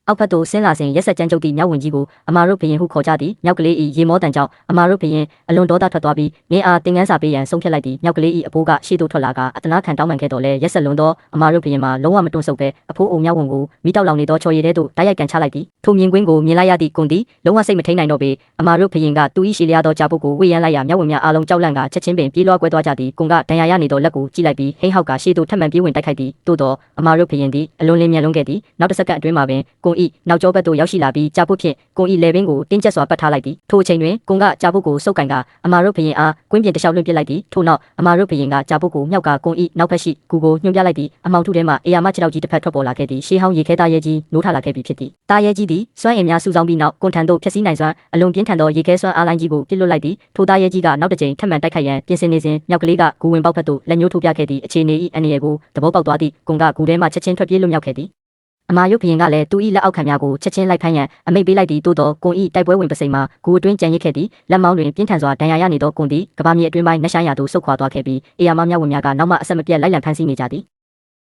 အောက်ဖက်သို့ဆင်းလာစဉ်ရက်ဆက်ကြမ်းကြုတ်သည့်မြောက်ဝင်ကြီးကိုအမာတို့ဘရင်ဟုခေါ်ကြသည်မြောက်ကလေး၏ရေမောတန်ကြောင့်အမာတို့ဘရင်အလွန်ဒေါသထွက်သွားပြီးငင်းအားတင်ငန်းစာပေးရန်ဆုံးဖြတ်လိုက်သည်မြောက်ကလေး၏အဖိုးကရှေ့သို့ထွက်လာကအတနာခံတောင်းပန်ခဲ့တော်လဲရက်ဆက်လွန်သောအမာတို့ဘရင်မှာလုံးဝမတွန့်ဆုတ်ပဲအဖိုးအိုမြောက်ဝင်ကိုမိတောက်လောင်နေသောချော်ရည်ထဲသို့တိုက်ရိုက်ကန်ချလိုက်သည်ထိုမြင်ကွင်းကိုမြင်လိုက်ရသည့်ကွန်သည်လုံးဝစိတ်မထိန်နိုင်တော့ပေအမာတို့ဘရင်ကသူ၏ရှည်လျားသောကြာပုတ်ကိုဝေယမ်းလိုက်ရမြောက်ဝင်များအားလုံးကြောက်လန့်ကချက်ချင်းပင်ပြေးလွှားကွဲသွားကြသည်ကွန်ကဒဏ်ရာရနေသောလက်ကိုကြည့်လိုက်ပြီးဟိန်းဟောက်ကရှေ့သို့ထပ်မံပြေးဝင်တိုက်ခိုက်သည်သို့သောအမာတို့ဘရင်သည်အလွန်လင်းမြန်လွန်းခဲ့သည်နောက်တစ်စက္ကန့်အတွင်းမှာပင်ကွန်၏နောက်ကျောဘက်သို့ရောက်ရှိလာပြီးကြာပုတ်ဖြင့်ကွန်၏လေပင်ကိုတင်းကျပ်စွာပတ်ထားလိုက်သည်ထိုအချိန်တွင်ကွန်ကကြာပုတ်ကိုစုပ်ကင်ကအမာတို့ဘရင်အားကွင်းပြင်တစ်လျှောက်လွှင့်ပစ်လိုက်သည်ထို့နောက်အမာတို့ဘရင်ကကြာပုတ်ကိုမြောက်ကကွန်၏နောက်ဖက်ရှိကူကိုညွှန်ပြလိုက်သည်အမောင်ထုထဲမှအေယာမခြေထောက်ကြီးတစ်ဖက်ထွက်ပေါ်လာခဲ့သည်ရှေးဟောင်းရေခဲသားရဲကြီးနိုးထလာခဲ့ပြီဖြစ်သည်သားရဲကြီးသည်စွမ်းအင်များစုဆောင်းပြီးနောက်ကွန်ထန်တို့ဖျက်ဆီးနိုင်စွမ်းအလွန်ပြင်းထန်သောရေခဲစွမ်းအားလိုင်းကြီးကိုပစ်လွတ်လိုက်သည်ထိုသားရဲကြီးကနောက်တစ်ကြိမ်ထပ်မံတိုက်ခိုက်ရန်ပြင်ဆင်နေစဉ်မြောက်ကလေးကဂူဝင်ပေါက်ဖက်သို့လက်ညှိုးထိုးပြခဲ့သည့်အခြေအနေ၏အန္တရာယ်ကိုသဘောပေါက်သွားသည့်ကွန်ကဂူထဲမှချက်ချင်းထွက်ပြေးလွတ်မြောက်ခဲ့သည်အမာရုပ်ဘရင်ကလည်းသူ၏လက်အောက်ခံများကိုချက်ချင်းလိုက်ဖမ်းရန်အမိန့်ပေးလိုက်သည်သို့သောကွန်၏တိုက်ပွဲဝင်ပစိမ်မှာဂူအတွင်းကြံရစ်ခဲ့သည်လက်မောင်းတွင်ပြင်းထန်စွာဒဏ်ရာရနေသောကွန်သည်ကဘာမြေအတွင်းပိုင်းနှက်ရှိုင်းရာသို့ဆုတ်ခွာသွားခဲ့ပြီးအေယာမမြောက်ဝင်များကနောက်မှအဆက်မပြတ်လိုက်လံဖမ်းဆီးနေကြသည်